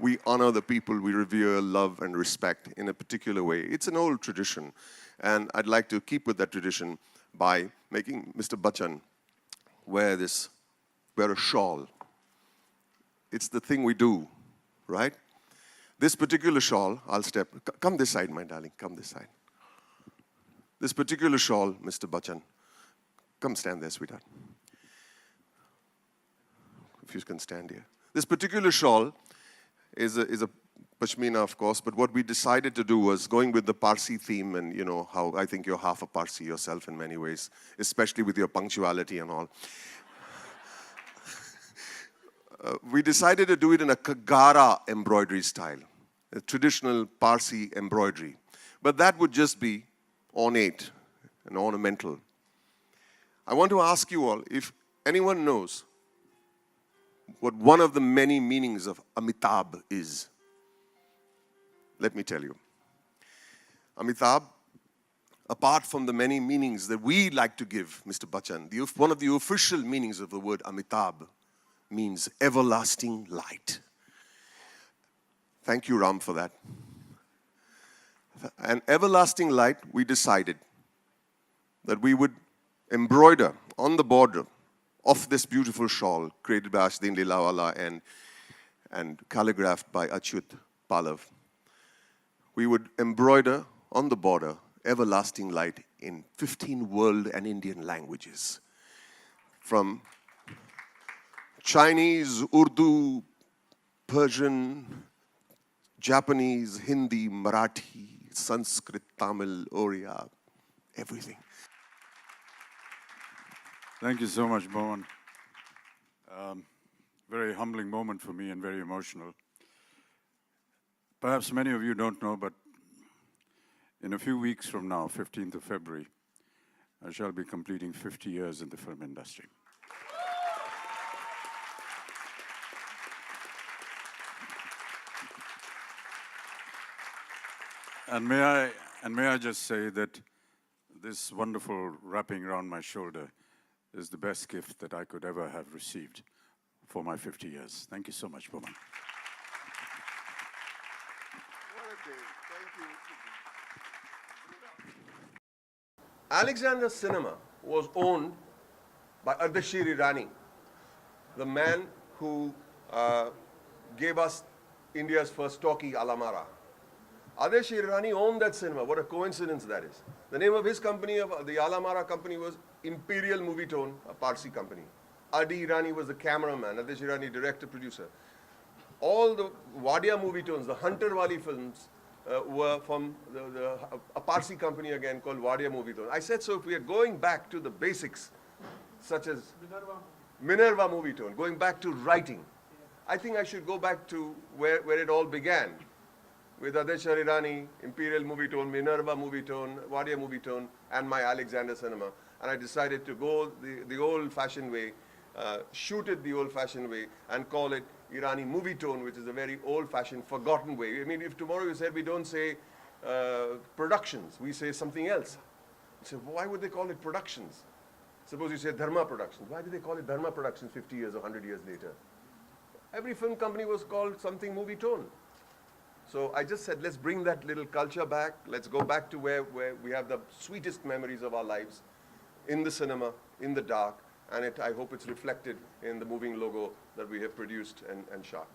we honor the people we revere, love, and respect in a particular way. It's an old tradition, and I'd like to keep with that tradition by making Mr. Bachchan wear a shawl. It's the thing we do, right? This particular shawl, come this side, my darling, come this side. This particular shawl, Mr. Bachchan, come stand there, sweetheart. If you can stand here. This particular shawl is a pashmina, of course, but what we decided to do was going with the Parsi theme, and you know how I think you're half a Parsi yourself in many ways, especially with your punctuality and all. We decided to do it in a Kagara embroidery style, a traditional Parsi embroidery. But that would just be ornate and ornamental. I want to ask you all if anyone knows what one of the many meanings of Amitabh is. Let me tell you. Amitabh, apart from the many meanings that we like to give, Mr. Bachchan, one of the official meanings of the word Amitabh means everlasting light. Thank you, Ram, for that. And everlasting light, we decided that we would embroider on the border of this beautiful shawl created by Alexander Dinelaris and calligraphed by Achyut Pallav. We would embroider on the border everlasting light in 15 world and Indian languages. From Chinese, Urdu, Persian, Japanese, Hindi, Marathi, Sanskrit, Tamil, Oriya, everything. Thank you so much, Boman. Very humbling moment for me and very emotional. Perhaps many of you don't know, but in a few weeks from now, 15th of February, I shall be completing 50 years in the film industry. And may I just say that this wonderful wrapping around my shoulder is the best gift that I could ever have received for my 50 years. Thank you so much, Boman. What a day. Thank you. Alexander's cinema was owned by Irani, the man who gave us India's first talkie, Alamara. Irani owned that cinema. What a coincidence that is. The name of his company, the Alamara company, was Imperial Movietone, a Parsi company. Adi Irani was the cameraman, Irani director, producer. All the Wadia Movietones, the Hunter Wali films, were from a Parsi company again called Wadia Movietone. I said, so if we are going back to the basics, such as Minerva Movietone, going back to writing, I think I should go back to where it all began, with Irani, Imperial Movietone, Minerva Movietone, Wadia Movietone, and my Alexander cinema. And I decided to go the old-fashioned way, shoot it the old-fashioned way, and call it Irani Movietone, which is a very old-fashioned, forgotten way. I mean, if tomorrow you said we don't say productions, we say something else. You say, why would they call it productions? Suppose you say Dharma Productions. Why do they call it Dharma Productions 50 years or 100 years later? Every film company was called something Movietone. So I just said, let's bring that little culture back. Let's go back to where we have the sweetest memories of our lives, in the cinema, in the dark, and I hope it's reflected in the moving logo that we have produced and shot.